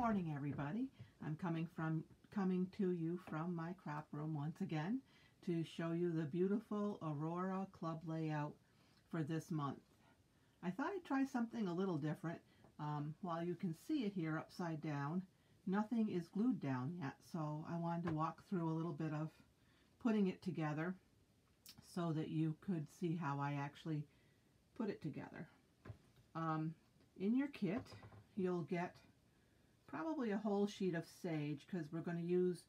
morning, everybody. I'm coming to you from my crop room once again to show you the beautiful Aurora club layout for this month. I thought I'd try something a little different. While you can see it here upside down, nothing is glued down yet, so I wanted to walk through a little bit of putting it together so that you could see how I actually put it together. In your kit, you'll get probably a whole sheet of sage because we're going to use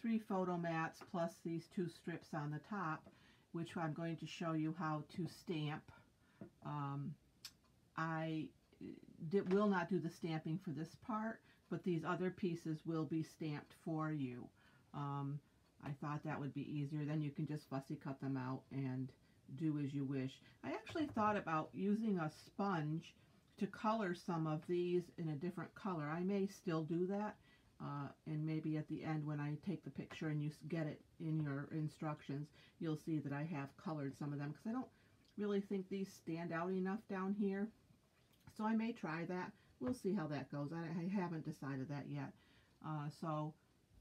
3 photo mats plus these 2 strips on the top, which I'm going to show you how to stamp. I will not do the stamping for this part, but these other pieces will be stamped for you. I thought that would be easier. Then you can just fussy cut them out and do as you wish. I actually thought about using a sponge to color some of these in a different color. I may still do that, and maybe at the end when I take the picture and you get it in your instructions, you'll see that I have colored some of them because I don't really think these stand out enough down here. So I may try that. We'll see how that goes. I haven't decided that yet. So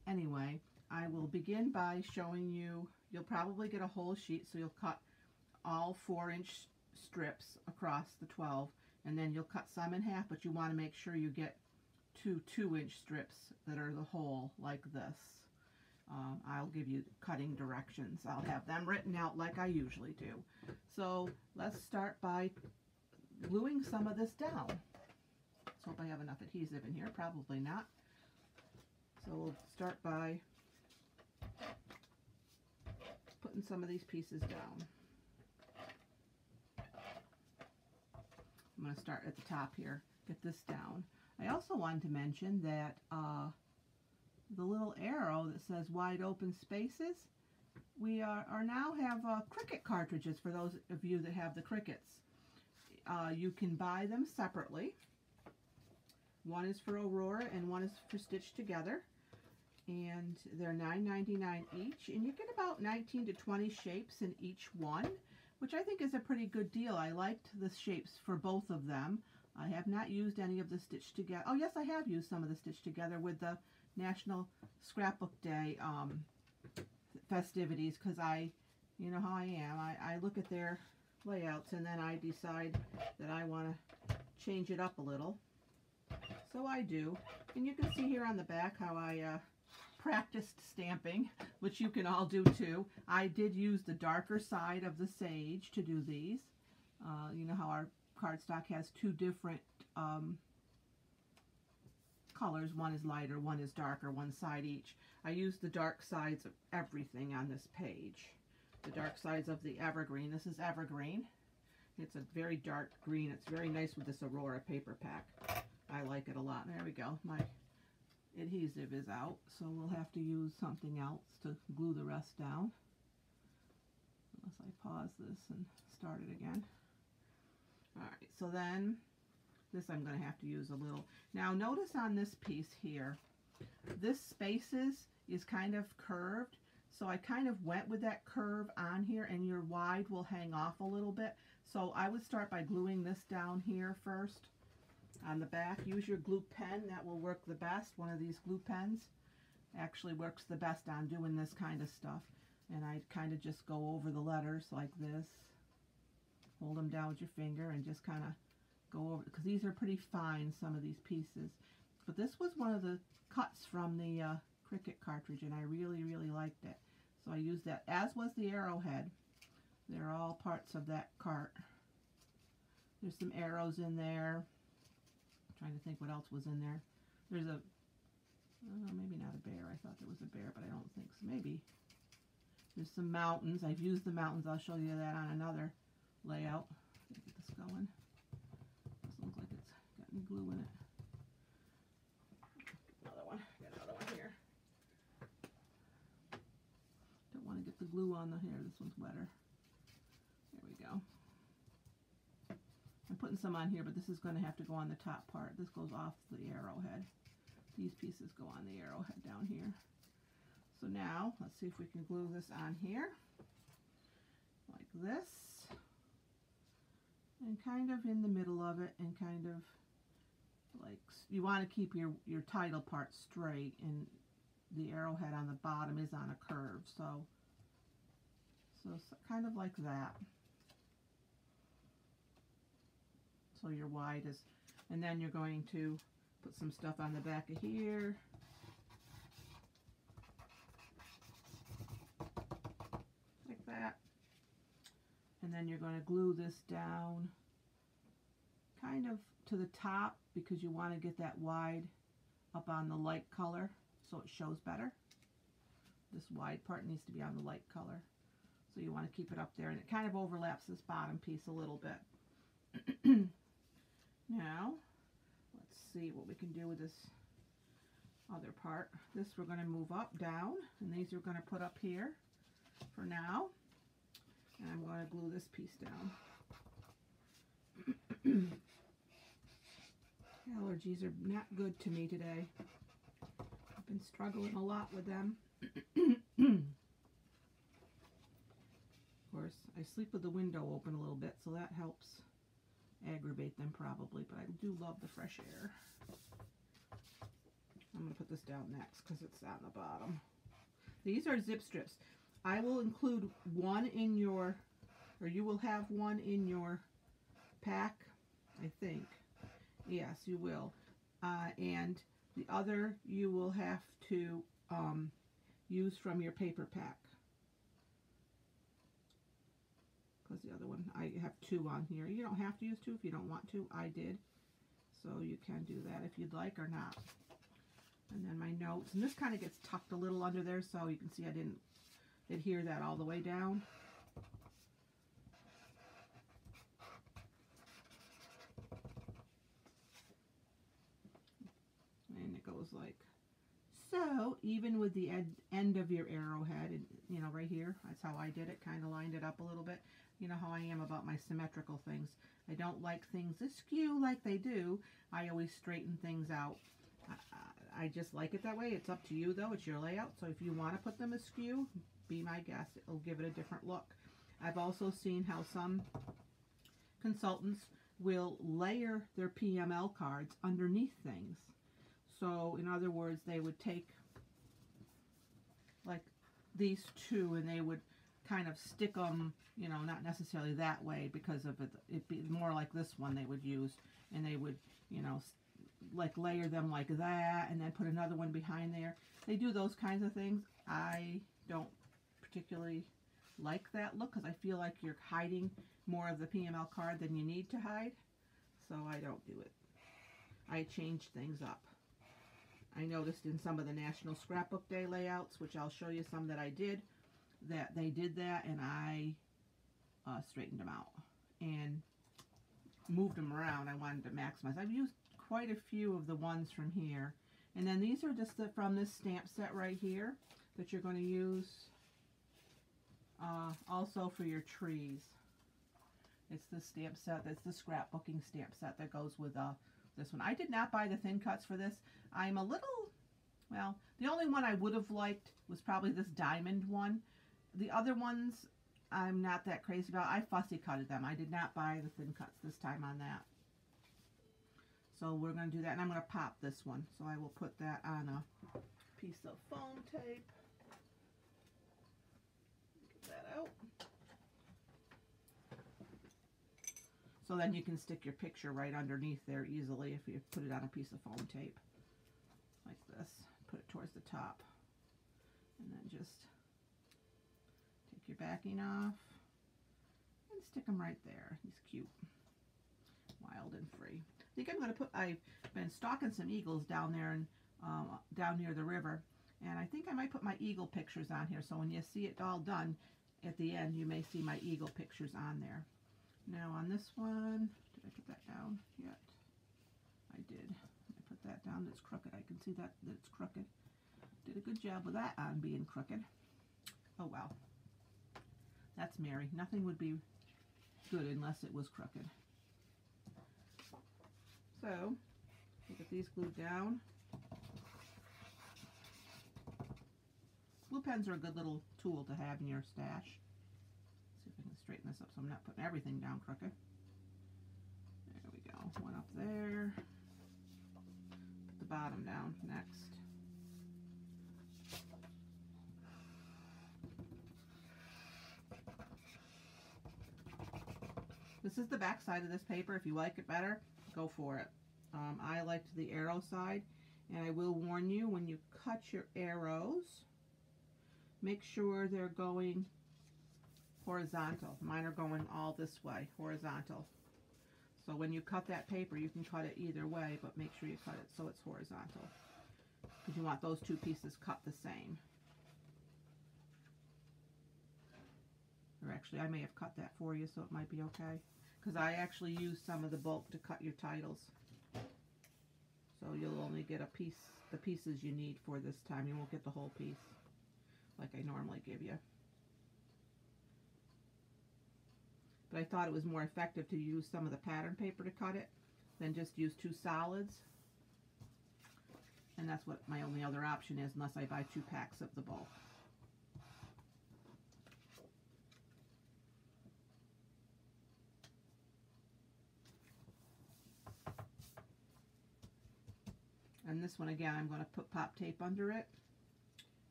anyway, I will begin by showing you. You'll probably get a whole sheet, so you'll cut all 4-inch strips across the 12, and then you'll cut some in half, but you want to make sure you get 2 2-inch strips that are the whole like this. I'll give you cutting directions. I'll have them written out like I usually do. So let's start by gluing some of this down. Let's hope I have enough adhesive in here. Probably not. So we'll start by putting some of these pieces down. I'm going to start at the top here, get this down. I also wanted to mention that the little arrow that says wide open spaces, we are now have Cricut cartridges for those of you that have the Cricuts. You can buy them separately. One is for Aurora and one is for Stitch Together, and they're $9.99 each, and you get about 19 to 20 shapes in each one, which I think is a pretty good deal. I liked the shapes for both of them. I have not used any of the Stitch Together. Oh yes, I have used some of the Stitch Together with the National Scrapbook Day festivities, because you know how I am. I look at their layouts and then I decide that I want to change it up a little. So I do. And you can see here on the back how I practiced stamping, which you can all do too. I did use the darker side of the sage to do these. You know how our cardstock has 2 different colors. One is lighter, one is darker, one side each. I used the dark sides of everything on this page. The dark sides of the evergreen. This is evergreen. It's a very dark green. It's very nice with this Aurora paper pack. I like it a lot. There we go. My adhesive is out, so we'll have to use something else to glue the rest down. Unless I pause this and start it again. Alright, so then this I'm going to have to use a little. Now notice on this piece here, this spaces is kind of curved, so I kind of went with that curve on here, and your wide will hang off a little bit. So I would start by gluing this down here first. On the back, use your glue pen. That will work the best. One of these glue pens actually works the best on doing this kind of stuff. And I kind of just go over the letters like this. Hold them down with your finger and just kind of go over, because these are pretty fine, some of these pieces. But this was one of the cuts from the Cricut cartridge, and I really, really liked it. So I used that, as was the arrowhead. They're all parts of that cart. There's some arrows in there. Trying to think what else was in there. There's a, maybe not a bear. I thought there was a bear, but I don't think so. Maybe. There's some mountains. I've used the mountains. I'll show you that on another layout. Get this going. This looks like it's got any glue in it. Another one. Got another one here. Don't want to get the glue on the hair. This one's wetter. There we go. I'm putting some on here, but this is going to have to go on the top part. This goes off the arrowhead. These pieces go on the arrowhead down here. So now, let's see if we can glue this on here, like this, and kind of in the middle of it, and kind of like, you want to keep your title part straight, and the arrowhead on the bottom is on a curve, so kind of like that. So your wide is, and then you're going to put some stuff on the back of here. Like that. And then you're going to glue this down kind of to the top, because you want to get that wide up on the light color so it shows better. This wide part needs to be on the light color. So you want to keep it up there, and it kind of overlaps this bottom piece a little bit. Now, let's see what we can do with this other part. This we're going to move up, down, and these we're going to put up here for now. And I'm going to glue this piece down. Allergies are not good to me today. I've been struggling a lot with them. Of course, I sleep with the window open a little bit, so that helps aggravate them probably, but I do love the fresh air. I'm going to put this down next because it's on the bottom. These are zip strips. I will include one in your, or you will have one in your pack, I think. Yes, you will. And the other you will have to use from your paper pack. Because the other one, I have two on here. You don't have to use two if you don't want to. I did. So you can do that if you'd like or not. And then my notes. And this kind of gets tucked a little under there, so you can see I didn't adhere that all the way down. And it goes like so, even with the end of your arrowhead, and you know, right here, that's how I did it, kind of lined it up a little bit. You know how I am about my symmetrical things. I don't like things askew like they do. I always straighten things out. I just like it that way. It's up to you though, it's your layout. So if you want to put them askew, be my guest. It'll give it a different look. I've also seen how some consultants will layer their PML cards underneath things. So in other words, they would take like these two and they would kind of stick them, you know, not necessarily that way because of it'd be more like this one they would use, and they would, you know, like layer them like that and then put another one behind there. They do those kinds of things. I don't particularly like that look because I feel like you're hiding more of the PML card than you need to hide, so I don't do it. I change things up. I noticed in some of the National Scrapbook Day layouts, which I'll show you some that I did, that they did that, and I straightened them out and moved them around. I wanted to maximize. I've used quite a few of the ones from here, and then these are just from this stamp set right here that you're going to use also for your trees. It's the stamp set, that's the scrapbooking stamp set that goes with this one. I did not buy the thin cuts for this. I'm a little, well, the only one I would have liked was probably this diamond one. The other ones I'm not that crazy about. I fussy cutted them. I did not buy the thin cuts this time on that. So we're going to do that, and I'm going to pop this one. So I will put that on a piece of foam tape. Get that out. So then you can stick your picture right underneath there easily if you put it on a piece of foam tape. Like this. Put it towards the top. And then just take your backing off and stick them right there. He's cute. Wild and free. I think I'm going to put, I've been stalking some eagles down there and down near the river. And I think I might put my eagle pictures on here. So when you see it all done at the end, you may see my eagle pictures on there. Now on this one, did I put that down yet? I did. I put that down. That's crooked. I can see that it's crooked. Did a good job with that on being crooked. Oh wow. That's Mary. Nothing would be good unless it was crooked. So, we'll get these glued down. Glue pens are a good little tool to have in your stash. See if I can straighten this up so I'm not putting everything down crooked. There we go. One up there. bottom down next. This is the back side of this paper. If you like it better, go for it. I liked the arrow side, and I will warn you, when you cut your arrows, make sure they're going horizontal. Mine are going all this way, horizontal. So when you cut that paper, you can cut it either way, but make sure you cut it so it's horizontal, because you want those two pieces cut the same. Or actually, I may have cut that for you, so it might be okay, because I actually used some of the bulk to cut your titles. So you'll only get a piece, the pieces you need for this time. You won't get the whole piece like I normally give you. But I thought it was more effective to use some of the pattern paper to cut it than just use two solids. And that's what my only other option is, unless I buy 2 packs of the bulk. And this one, again, I'm going to put pop tape under it.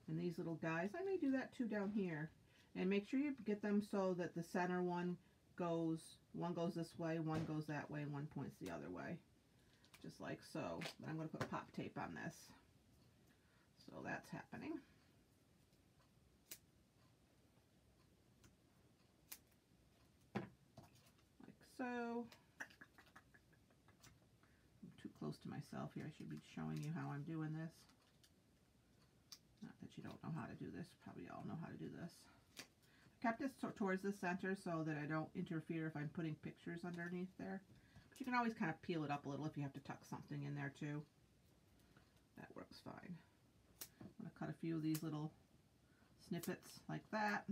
And these little guys, I may do that too down here. And make sure you get them so that the center one goes this way, one goes that way, and one points the other way. Just like so. But I'm going to put pop tape on this. So that's happening. Like so. Too close to myself here. I should be showing you how I'm doing this. Not that you don't know how to do this. Probably all know how to do this. Kept this towards the center so that I don't interfere if I'm putting pictures underneath there. But you can always kind of peel it up a little if you have to tuck something in there too. That works fine. I'm going to cut a few of these little snippets like that.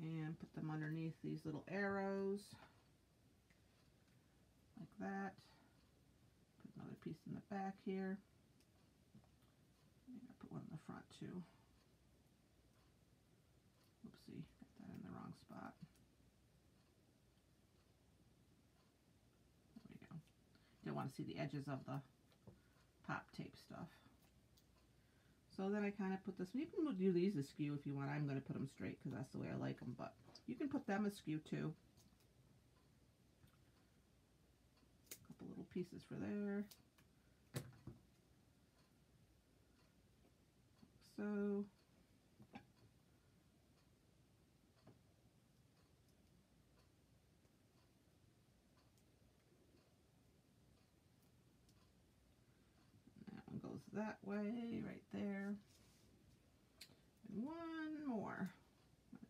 And put them underneath these little arrows. Like that. Put another piece in the back here. I'm going to put one in the front too. Oopsie, got that in the wrong spot. There we go. Don't want to see the edges of the pop tape stuff. So then I kind of put this, you can do these askew if you want. I'm going to put them straight because that's the way I like them, but you can put them askew too. A couple little pieces for there. Like so. Goes that way, right there, and one more,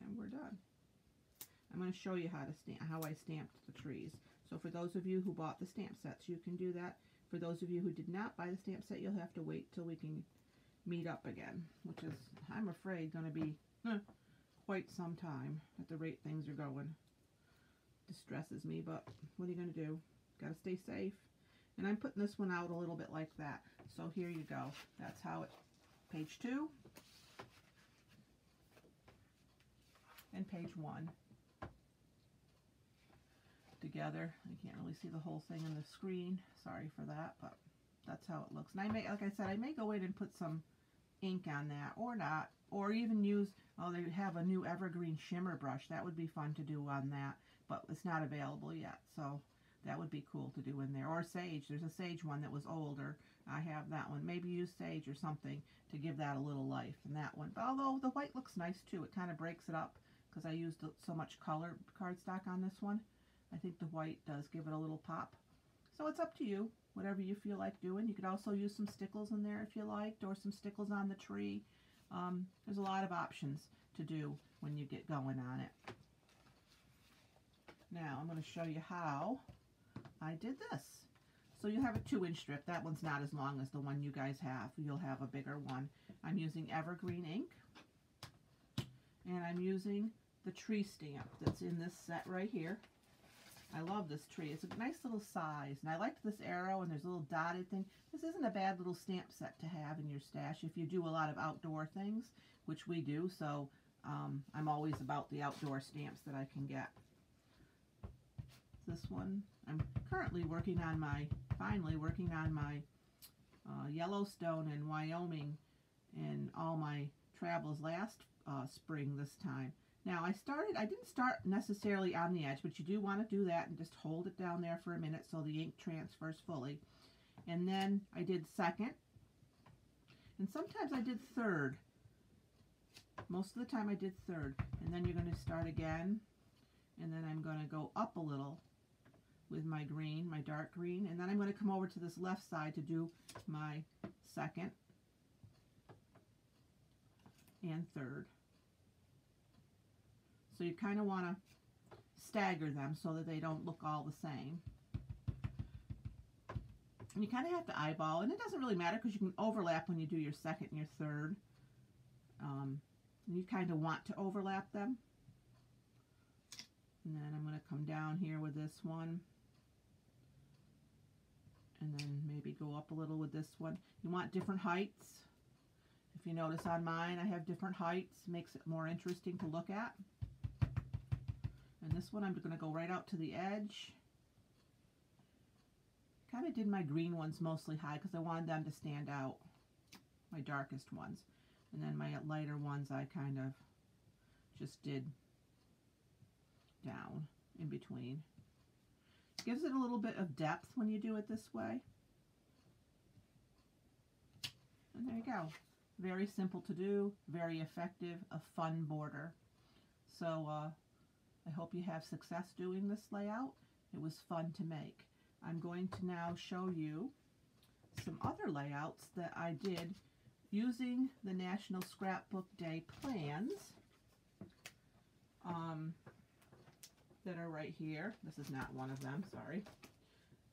and we're done. I'm going to show you how I stamped the trees. So for those of you who bought the stamp sets, you can do that. For those of you who did not buy the stamp set, you'll have to wait till we can meet up again, which is, I'm afraid, going to be quite some time at the rate things are going. Distresses me, but what are you going to do? Got to stay safe. And I'm putting this one out a little bit like that. So here you go. That's how it, page 2 and page 1 together. I can't really see the whole thing on the screen. Sorry for that, but that's how it looks. And I may, like I said, I may go in and put some ink on that or not, or even use, oh, they have a new Evergreen shimmer brush. That would be fun to do on that, but it's not available yet. So that would be cool to do in there. Or sage. There's a sage one that was older. I have that one. Maybe use sage or something to give that a little life in that one. But although the white looks nice too. It kind of breaks it up because I used so much color cardstock on this one. I think the white does give it a little pop. So it's up to you. Whatever you feel like doing. You could also use some stickles in there if you liked, or some stickles on the tree. There's a lot of options to do when you get going on it. Now I'm going to show you how I did this. So you have a 2-inch strip. That one's not as long as the one you guys have. You'll have a bigger one. I'm using Evergreen ink. And I'm using the tree stamp that's in this set right here. I love this tree. It's a nice little size. And I liked this arrow, and there's a little dotted thing. This isn't a bad little stamp set to have in your stash if you do a lot of outdoor things, which we do. So I'm always about the outdoor stamps that I can get. This one, I'm currently finally working on my Yellowstone and Wyoming in all my travels last spring this time. Now I didn't start necessarily on the edge, but you do want to do that and just hold it down there for a minute so the ink transfers fully. And then I did second, and sometimes I did third. Most of the time I did third. And then you're going to start again, and then I'm going to go up a little with my green, my dark green, and then I'm going to come over to this left side to do my second and third. So you kind of want to stagger them so that they don't look all the same. And you kind of have to eyeball, and it doesn't really matter because you can overlap when you do your second and your third. You kind of want to overlap them. And then I'm going to come down here with this one. And then maybe go up a little with this one. You want different heights. If you notice on mine, I have different heights. Makes it more interesting to look at. And this one I'm going to go right out to the edge. Kind of did my green ones mostly high because I wanted them to stand out, my darkest ones. And then my lighter ones I kind of just did down in between. Gives it a little bit of depth when you do it this way. And there you go. Very simple to do, very effective, a fun border. So I hope you have success doing this layout. It was fun to make. I'm going to now show you some other layouts that I did using the National Scrapbook Day plans that are right here. This is not one of them, sorry.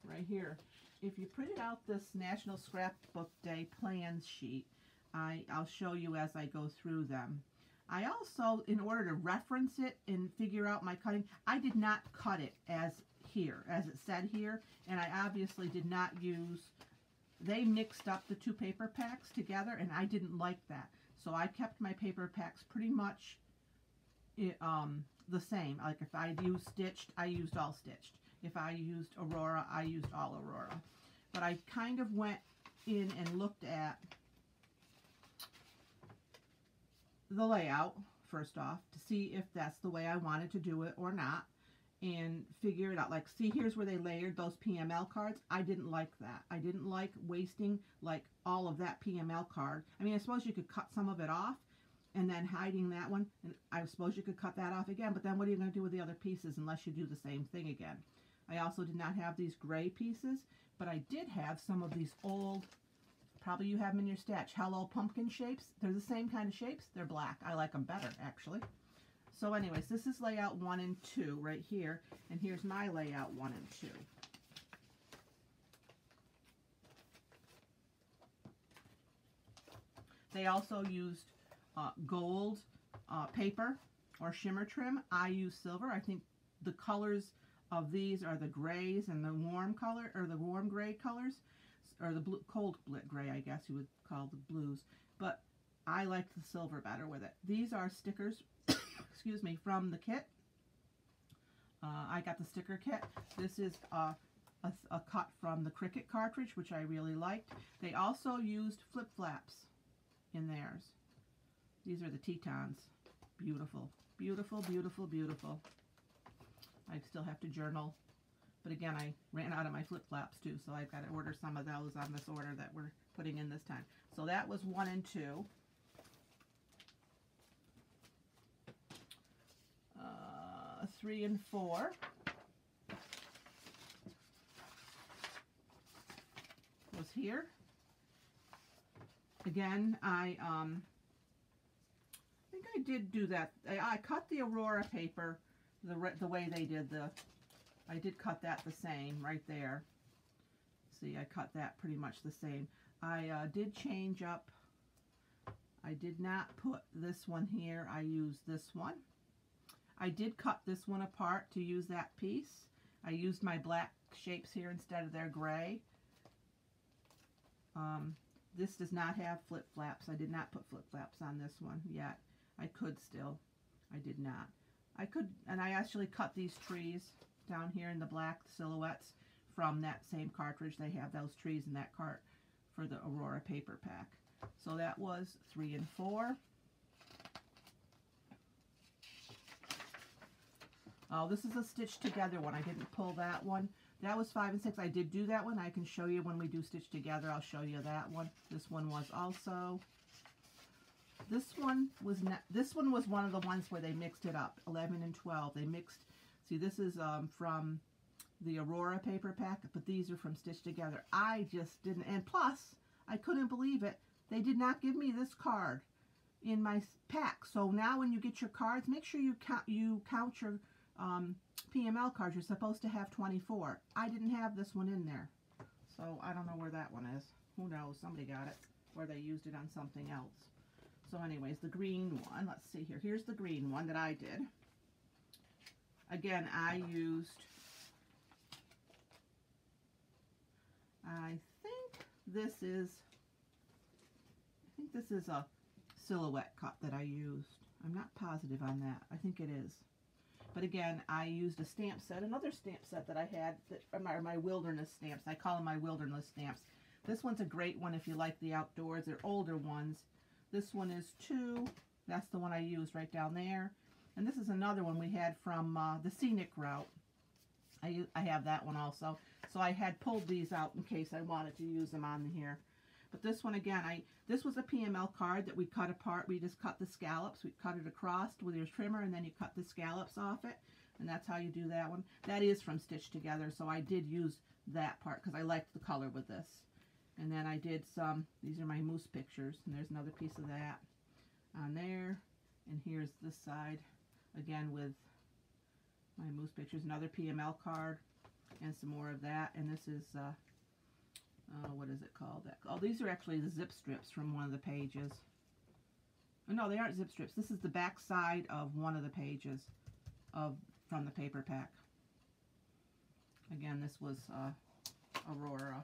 Right here. If you printed out this National Scrapbook Day plans sheet, I'll show you as I go through them. I also, in order to reference it and figure out my cutting, I did not cut it as it said here, and I obviously did not use, they mixed up the two paper packs together, and I didn't like that. So I kept my paper packs pretty much the same. Like if I used stitched, I used all stitched. If I used Aurora, I used all Aurora. But I kind of went in and looked at the layout, first off, to see if that's the way I wanted to do it or not, and figure it out. Like, see, here's where they layered those PML cards. I didn't like that. I didn't like wasting, like, all of that PML card. I mean, I suppose you could cut some of it off, and then hiding that one, and I suppose you could cut that off again, but then what are you going to do with the other pieces unless you do the same thing again? I also did not have these gray pieces, but I did have some of these old, probably you have them in your stash, Hello Pumpkin shapes. They're the same kind of shapes. They're black. I like them better, actually. So anyways, this is layout 1 and 2 right here, and here's my layout 1 and 2. They also used gold paper or shimmer trim. I use silver. I think the colors of these are the grays and the warm color, or the warm gray colors, or the blue, cold gray, I guess you would call the blues. But I like the silver better with it. These are stickers, excuse me, from the kit. I got the sticker kit. This is a cut from the Cricut cartridge, which I really liked. They also used flip flaps in theirs. These are the Tetons. Beautiful, beautiful, beautiful, beautiful. I still have to journal, but again, I ran out of my flip flaps too, so I've got to order some of those on this order that we're putting in this time. So that was 1 and 2. 3 and 4. Was here. Again, I think I did do that. I cut the Aurora paper the way they did I did cut that the same right there. See, I cut that pretty much the same. I did change up. I did not put this one here. I used this one. I did cut this one apart to use that piece. I used my black shapes here instead of their gray. This does not have flip flaps. I did not put flip flaps on this one yet. I could still. I did not. I could, and I actually cut these trees down here in the black silhouettes from that same cartridge. They have those trees in that cart for the Aurora paper pack. So that was 3 and 4. Oh, this is a stitch together one. I didn't pull that one. That was 5 and 6. I did do that one. I can show you when we do stitch together. I'll show you that one. This one was also. This one was one of the ones where they mixed it up. 11 and 12. They mixed. See, this is from the Aurora paper pack, but these are from Stitch Together. I just didn't. And plus, I couldn't believe it. They did not give me this card in my pack. So now when you get your cards, make sure you count your PML cards. You're supposed to have 24. I didn't have this one in there. So I don't know where that one is. Who knows? Somebody got it. Or they used it on something else. So anyways, the green one. Let's see here. Here's the green one that I did. Again, I think this is a silhouette cut that I used. I'm not positive on that. I think it is. But again, I used a stamp set, another stamp set that I had, that are my wilderness stamps. I call them my wilderness stamps. This one's a great one if you like the outdoors. They're older ones. This one is 2. That's the one I used right down there. And this is another one we had from the Scenic Route. I have that one also. So I had pulled these out in case I wanted to use them on here. But this one again, this was a PML card that we cut apart. We just cut the scallops. We cut it across with your trimmer, and then you cut the scallops off it. And that's how you do that one. That is from Stitch Together, so I did use that part because I liked the color with this. And then I did some, these are my moose pictures, and there's another piece of that on there. And here's this side, again with my moose pictures, another PML card, and some more of that. And this is, what is it called? Oh, these are actually the zip strips from one of the pages. Oh, no, they aren't zip strips. This is the back side of one of the pages from the paper pack. Again, this was Aurora.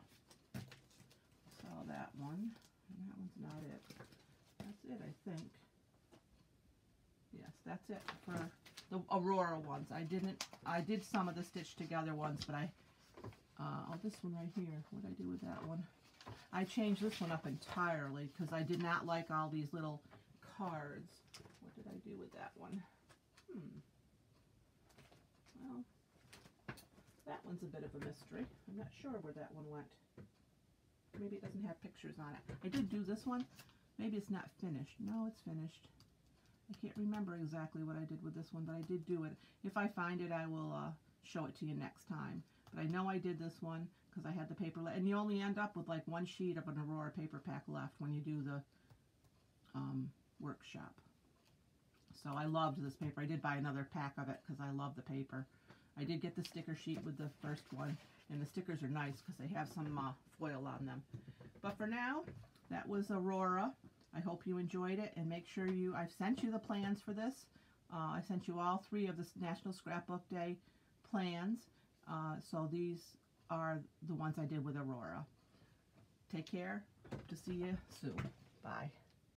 Saw that one. And that one's not it. That's it, I think. Yes, that's it for the Aurora ones. I did some of the Stitch Together ones, but oh, this one right here. What did I do with that one? I changed this one up entirely because I did not like all these little cards. What did I do with that one? Well, that one's a bit of a mystery. I'm not sure where that one went. Maybe it doesn't have pictures on it. I did do this one. Maybe it's not finished. No, it's finished. I can't remember exactly what I did with this one, but I did do it. If I find it, I will show it to you next time. But I know I did this one because I had the paper and you only end up with like one sheet of an Aurora paper pack left when you do the workshop. So I loved this paper. I did buy another pack of it because I love the paper. I did get the sticker sheet with the first one, and the stickers are nice because they have some foil on them. But for now, that was Aurora. I hope you enjoyed it, and make sure I've sent you the plans for this. I sent you all 3 of the National Scrapbook Day plans. So these are the ones I did with Aurora. Take care. Hope to see you soon. Bye.